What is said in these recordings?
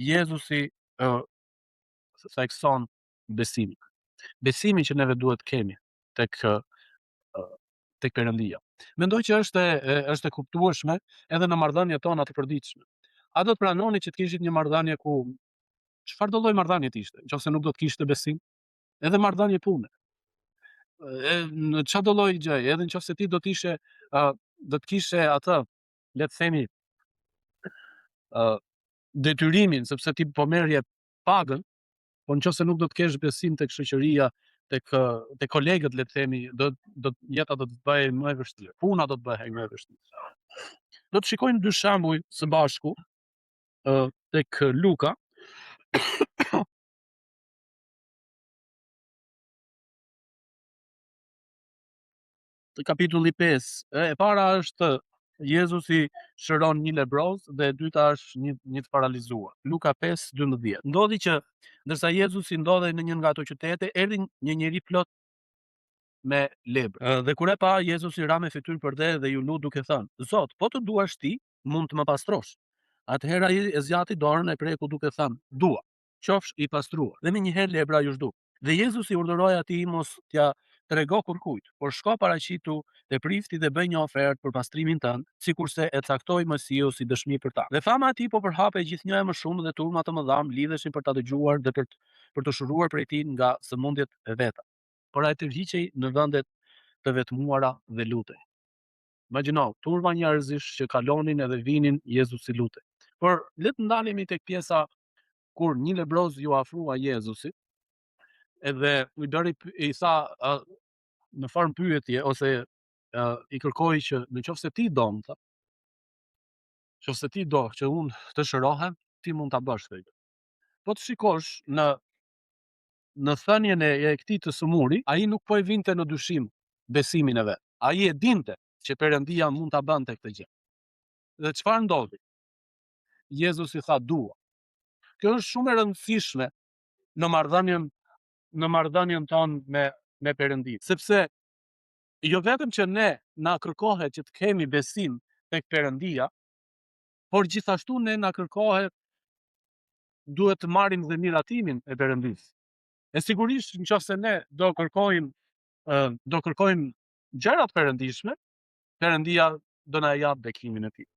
Jezusi thekson besimin. Besimin që neve duhet kemi tek Perëndia. Mendoj që është e kuptueshme edhe në marrëdhëniet tona të përditshme. A do të pranoni që të kishit një marrëdhënie ku çfarë do lloj marrëdhënie të ishte, nëse nuk do të kishte besim? Edhe marrëdhënie pune. Në çfarë do lloj gjëje, edhe nëse ti do të kishe atë, le të themi, detyrimin, sepse ti po merrje pagën, po nëse nuk do të kesh besim tek shoqëria, tek kolegët, le të themi, jeta do të bëhej më e vështirë. Puna do të bëhej më e vështirë. Do të shikojmë dy shembuj së bashku tek Luka. Kapitulli 5. E para është Jezusi shëron një lebroz dhe e dyta është një të paralizuar. Luka 5:12. Ndodhi që ndërsa Jezusi ndodhej në një nga ato qytete, erdhi një njeri plot me lebrë. Dhe kur e pa, Jezusi ra me fytyrë për dhe ju lut duke thënë: Zot, po të duash ti, mund të më pastrosh. Atëherë ai e zgjati dorën, e preku duke thënë: Dua, qofsh i pastruar. Dhe menjëherë lebra ju zhdu. Dhe Jezusi urdhëroi atij mos t'ja trego kurkujt, por shko paraqitu te prifti dhe bëj një ofertë për pastrimin tënd, sikurse e caktoi Mesiu si dëshmi për ta. Dhe fama e tij po përhapej gjithnjë më shumë dhe turma të mëdha mblidheshin për ta dëgjuar dhe për të shuruar prej tij nga sëmundjet e veta. Por ai tërhiqej në vendet të vetmuara dhe lutej. Imagjino, turma njerëzish që kalonin edhe vinin, Jezusi lutej. Por le të ndalemi tek pjesa kur një lebroz ju afrua Jezusit, edhe i tha në formë pyetje ose i kërkoi që nëse ti do, nëse ti do që unë të shërohem, ti mund ta bësh këtë. Po të shikosh në thënien e këtij të sëmuri, ai nuk po e vinte në dyshim besimin e vet. Ai e dinte që Perëndia mund ta bënte këtë gjë. Dhe çfarë ndodhi? Jezusi tha dua. Kjo është shumë e rëndësishme në marrëdhënien tonë me Perëndin, sepse jo vetëm që ne na kërkohet që të kemi besim tek Perëndia, por gjithashtu ne na kërkohet duhet të marrim dhe miratimin e Perëndisë. E sigurisht nëse ne do kërkojmë gjërat perëndishme, Perëndia do na jap bekimin e tij.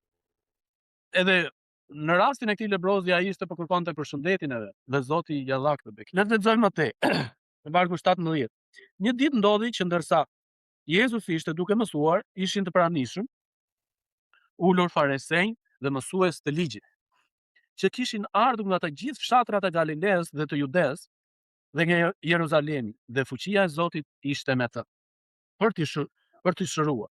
Edhe në rastin e këtij lebrozi, ai ishte po kërkonte për shëndetin e vet, dhe Zoti ja dha këtë bekim. Le të lexojmë atë në vargu 17. Një ditë ndodhi që ndërsa Jezusi ishte duke mësuar, ishin të pranishëm ulur farisejnë dhe mësues të ligjit, që kishin ardhur nga të gjithë fshatrat e Galileës dhe të Judeas dhe nga Jeruzalemi, dhe fuqia e Zotit ishte me të për t'i shëruar.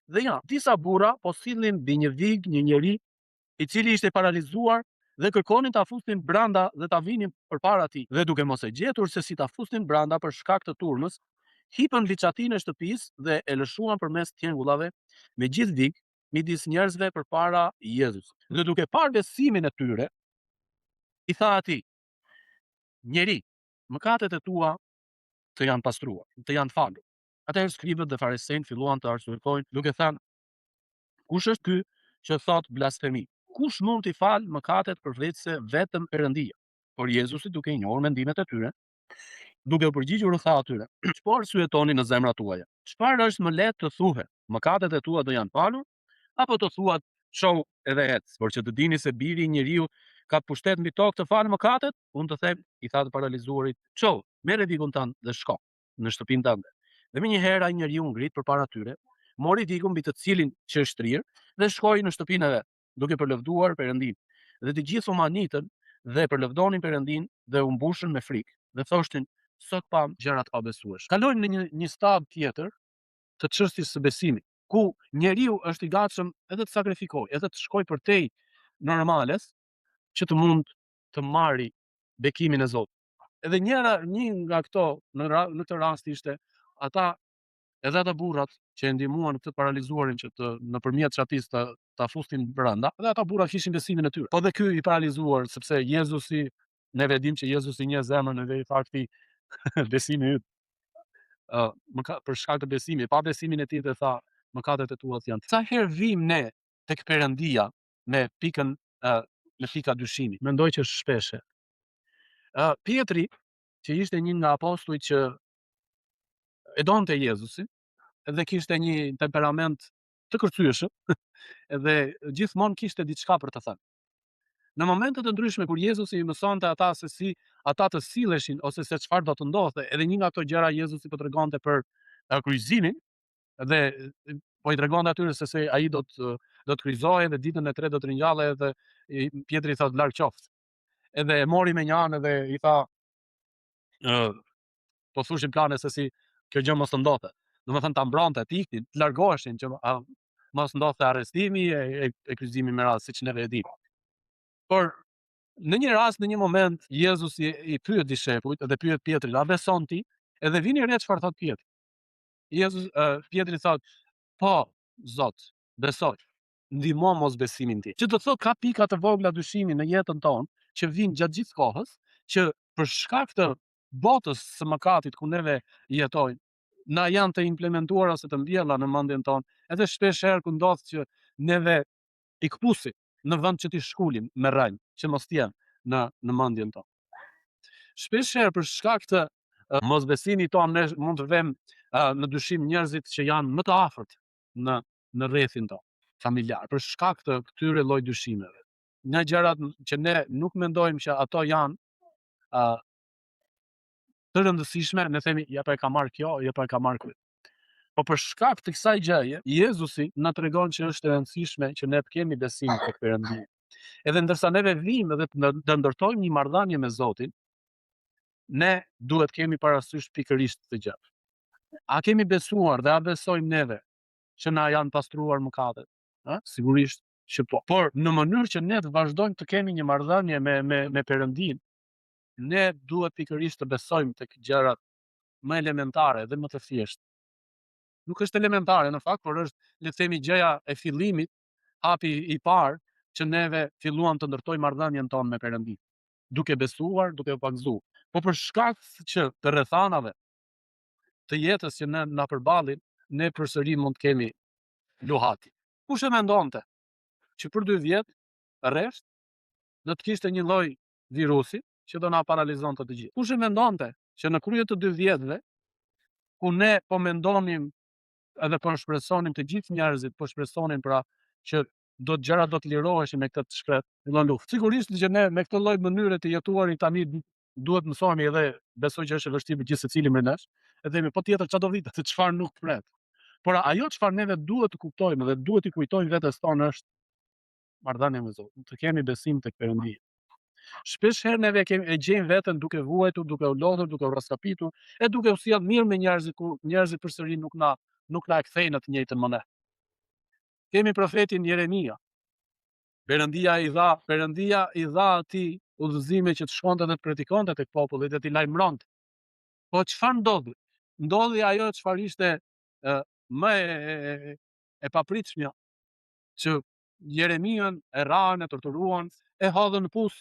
Dhe ja, disa burra po sillnin mbi një vig një njeri i cili ishte paralizuar dhe kërkonin ta fusnin brenda dhe ta vinin përpara tij. Dhe duke mos e gjetur se si ta fusnin brenda për shkak të turmës, hipën liçatinë e shtëpisë dhe e lëshuan përmes tjengullave me gjithë vig midis njerëzve përpara Jezusit. Dhe duke parë besimin e tyre, i tha atij: Njeri, mëkatet e tua të janë pastruar, të janë falur. Atëherë skribët dhe farisejnë filluan të arsyetojnë duke thënë: Kush është ky që thot blasfemi? Kush mund t'i falë mëkatet përveçse vetëm Perëndia? Por Jezusi, duke i njohur mendimet e tyre, duke u përgjigjur u tha atyre: Çfarë arsyetoni në zemrat tuaja? Çfarë është më lehtë të thuhet? Mëkatet e tua do janë falur, apo të thuat shoh edhe ec? Por që të dini se Biri i njeriu ka pushtet mbi tokë të falë mëkatet, unë të them, i tha të paralizuarit: Shoh, merre vigun tënd dhe shko në shtëpinë tënde. Dhe menjëherë ai njeriu ngrit përpara tyre, mori vigun mbi të cilin që shtrirë dhe shkoi në shtëpinë e vet, duke përlëvduar Perëndin. Dhe të gjithë u manitën dhe përlëvdonin Perëndin dhe u mbushën me frikë dhe thoshtin: Sot pam gjërat pabesueshme. Kalojmë në një stad tjetër të çështjes së besimit, ku njeriu është i gatshëm edhe të sakrifikojë, edhe të shkojë përtej normales që të mund të marrë bekimin e Zotit. Edhe një nga këto në këtë rast ishte edhe ata burrat që e ndihmuan këtë paralizuarin që nëpërmjet çatisë ta fusnin brenda, edhe ata burra kishin besimin e tyre. Po dhe ky i paralizuar, sepse Jezusi, neve dimë që Jezusi njeh zemrën edhe i tha këtij besimi yt. Për shkak të besimit, pa besimin e tij dhe tha mëkatet e tua janë. Sa herë vim ne tek Perëndia me pikën në pika dyshimi. Mendoj që shpeshe. Pietri, që ishte një nga apostujt që e donte Jezusin, edhe kishte një temperament të kërcyeshëm, edhe gjithmonë kishte diçka për të thënë. Në momente të ndryshme kur Jezusi i mësonte ata se si ata të silleshin ose se çfarë do të ndodhte, edhe një nga ato gjëra Jezusi po tregonte për kryqëzimin, dhe po i tregonte atyre se ai do të kryqëzohej dhe ditën e tretë do të ringjallej, edhe Pietri thotë larg qoftë. Edhe e mori me një anë dhe i tha, po thushin plane se si kjo gjë mos të ndodhte. Domethënë ta mbronte, të iknin, të largoheshin që mos ndodhte arrestimi e kryqëzimi me radhë, siç neve e dimë. Por në një rast, në një moment, Jezusi i pyet dishepujt dhe pyet Pietrin, a beson ti? Edhe vini re çfarë thot Pietri. Pietri thot, po, Zot, besoj. Ndihmo mos besimin tim. Që do të thotë ka pika të vogla dyshimi në jetën tonë që vijnë gjatë gjithë kohës, që për shkak të botës së mëkatit ku neve jetojmë, na janë të implementuara ose të mbjella në mendjen tonë, edhe shpesh herë ku ndodh që neve i kpusim në vend që t'i shkulim me rrënjë, që mos t'jenë në mendjen tonë. Shpesh herë për shkak të mosbesimit tonë ne mund të vëmë në dyshim njerëzit që janë më të afërt në rrethin tonë familjar, për shkak të këtyre lloj dyshimeve. Nga gjërat që ne nuk mendojmë që ato janë të rëndësishme, ne themi ja pa e ka marrë kjo, ja pa e ka marrë ky. Po për shkak të kësaj gjëje, Jezusi na tregon që është e rëndësishme që ne të kemi besim tek Perëndia. Edhe ndërsa neve vijmë dhe të ndërtojmë një marrëdhënie me Zotin, ne duhet kemi parasysh pikërisht këtë gjë. A kemi besuar dhe a besojmë neve që na janë pastruar mëkatet? Sigurisht që po. Por në mënyrë që ne të vazhdojmë të kemi një marrëdhënie me Perëndin, ne duhet pikërisht të besojmë tek gjërat më elementare dhe më të thjeshta. Nuk është elementare në fakt, por është, le të themi, gjëja e fillimit, hapi i parë që neve filluam të ndërtojmë marrëdhënien tonë me Perëndin, duke besuar, duke u pagzuar. Po për shkak që të rrethanave të jetës që na përballin, ne përsëri mund të kemi luhati. Kush e mendonte që për 2 vjet rresht do të kishte një lloj virusi që do na paralizonte të gjithë? Kush e mendonte që në krye të 2 vjetëve, ku ne po mendonim edhe po shpresonim të gjithë njerëzit, po shpresonin pra që gjërat do të liroheshin me këtë shkret, fillon luftë. Sigurisht që ne me këtë lloj mënyre të jetuarit tani duhet mësohemi, edhe besoj që është e vështirë për gjithë secilin prej nesh, e themi po tjetër çfarë do vitet, se çfarë nuk pret. Por ajo çfarë neve duhet të kuptojmë dhe duhet t'i kujtojmë vetes tonë është marrëdhënia me Zotin, të kemi besim tek Perëndia. Shpesh herë neve e gjejmë veten duke vuajtur, duke u lodhur, duke u raskapitur, e duke u sjell mirë me njerëzit, ku njerëzit përsëri nuk na e kthejnë në të njëjtën mënyrë. Kemi profetin Jeremia. Perëndia i dha atij udhëzime që të shkonte dhe të predikonte tek populli dhe t'i lajmëronte. Po çfarë ndodhi? Ndodhi ajo çfarë ishte më e papritshmja, që Jeremian e rrahen, e torturuan, e hodhën në puth.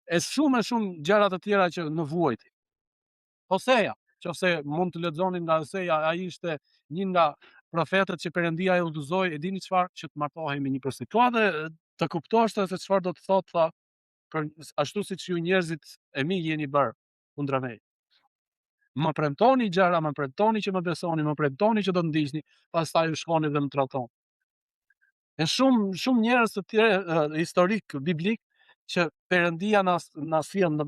E shumë gjëra të tjera që në vuajti. Hoseja, nëse mund të lexonin nga Hoseja, ai ishte një nga profetët që Perëndia e udhëzoi, e dini çfarë, që të martohej me një prostituate, të kuptosh se çfarë do të thotë, tha, për ashtu siç ju njerëzit e mi jeni bërë kundra meje. Më premtoni gjëra, më premtoni që më besoni, më premtoni që do të ndiqni, pastaj ju shkoni dhe më tradhton. E shumë njerëz të tjerë historik biblik që Perëndia na sjell,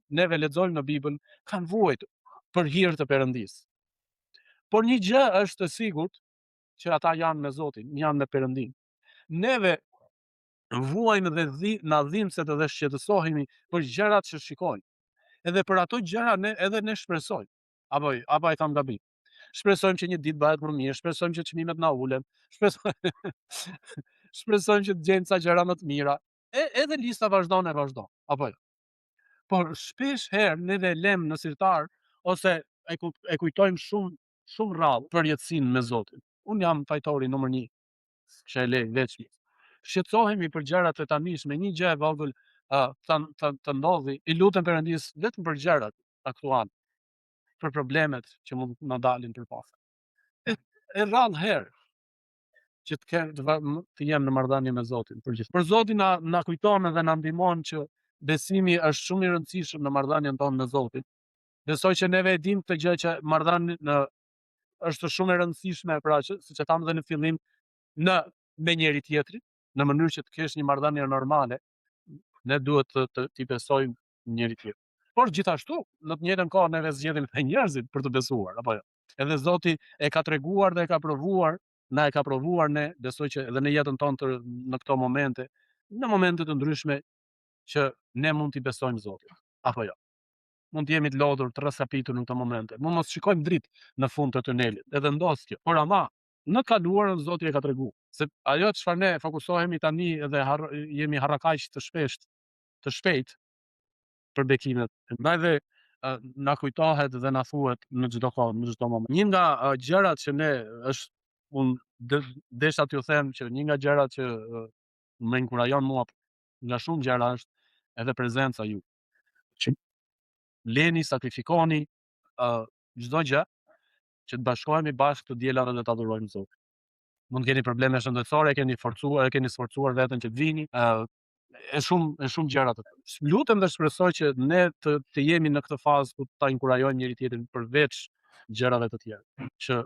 neve lexojmë në Bibël, kanë vuajtur për hir të Perëndisë. Por një gjë është e sigurt, që ata janë me Zotin, janë me Perëndin. Neve vuajmë dhe na dhimbset dhe shqetësohemi për gjërat që shikojmë. Edhe për ato gjëra edhe ne shpresojmë. Apo e kam gabim. Shpresojmë që një ditë bëhet më mirë, shpresojmë që çmimet na ulen, shpresojmë që të gjejmë ca gjëra më të mira. Edhe lista vazhdon, apo jo. Por shpesh herë neve lëm në sirtar ose e kujtojmë shumë rrallë përjetësinë me Zotin. Unë jam fajtori numër 1, që e lej veçmi. Shqetësohemi për gjërat e tanishme, një gjë e vogël të ndodhi, i lutem Perëndis vetëm për gjërat aktuale, për problemet që mund na dalin përpara. E rrallë herë që të jenë në marrëdhënie me Zotin përgjithësisht. Për Zotin na kujton edhe na ndihmon që besimi është shumë i rëndësishëm në marrëdhënien tonë me Zotin. Besoj që neve e dim këtë gjë që marrëdhënia është shumë e rëndësishme, pra që siç e tham edhe në fillim, me njëri tjetrin, në mënyrë që të kesh një marrëdhënie normale, ne duhet t'i besojmë njëri tjetrit. Por gjithashtu, në të njëjtën kohë neve zgjedhim edhe njerëzit për të besuar, apo jo. Edhe Zoti e ka treguar dhe e ka provuar, na e ka provuar ne, besoj që edhe në jetën tonë në këto momente, në momente të ndryshme që ne mund t'i besojmë Zotit, apo jo. Mund të jemi të lodhur, të rrësapitur në këto momente. Mund mos shikojmë dritë në fund të tunelit, edhe ndos kjo. Por ama, në kaluarën Zoti e ka treguar. Se ajo çfarë ne fokusohemi tani dhe jemi harrakaq të shpejt për bekimet. Ndaj dhe na kujtohet dhe na thuhet në çdo kohë, në çdo moment. Një nga gjërat që ne desha t'ju them që një nga gjërat që më inkurajon mua nga shumë gjëra është edhe prezenca ju. Që leni, sakrifikoni çdo gjë që të bashkohemi bashkë të diela dhe të adhurojmë Zotin. Mund keni probleme shëndetësore, e keni sforcuar veten që të vini, e shumë gjëra të tjera. Lutem dhe shpresoj që ne të jemi në këtë fazë ku ta inkurajojmë njëri tjetrin përveç gjërave të tjera. Që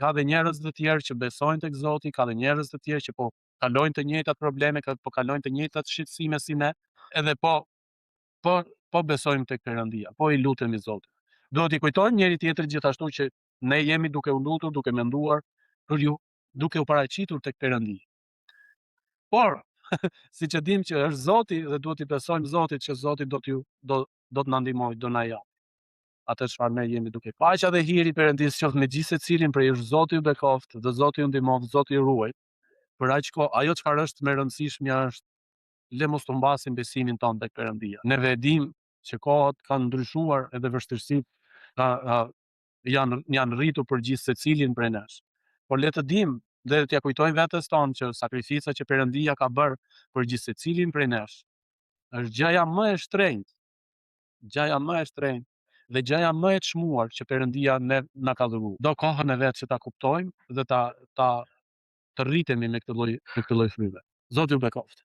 ka dhe njerëz të tjerë që besojnë tek Zoti, ka dhe njerëz të tjerë që po kalojnë të njëjtat probleme, po kalojnë të njëjtat shqetësime si ne, edhe po besojmë tek Perëndia, po i lutemi Zotit. Duhet i kujtojmë njëri tjetrit gjithashtu që ne jemi duke u lutur, duke menduar për ju, duke u paraqitur tek Perëndia. Por siç e dim që është Zoti dhe duhet i besojmë Zotit që Zoti do të na ndihmojë, do na japë atë çfarë ne jemi duke. Paqja dhe hiri i Perëndisë qoftë me gjithë secilin prej jush. Zoti ju bekoft, dhe Zoti ju ndihmoft, Zoti ju ruaj. Për aq kohë, ajo çfarë është më e rëndësishme është le mos të humbasim besimin tonë tek Perëndia. Neve e dim që kohët kanë ndryshuar edhe vështirësitë janë rritur për gjithë secilin prej nesh. Por le të dim dhe t'ja kujtojmë vetes tonë që sakrifica që Perëndia ka bërë për gjithë secilin prej nesh është gjëja më e shtrenjtë, dhe gjëja më e çmuar që Perëndia na ka dhuruar. Do kohën e vet që ta kuptojmë dhe të rritemi me këtë lloj fryme. Zoti ju bekoft.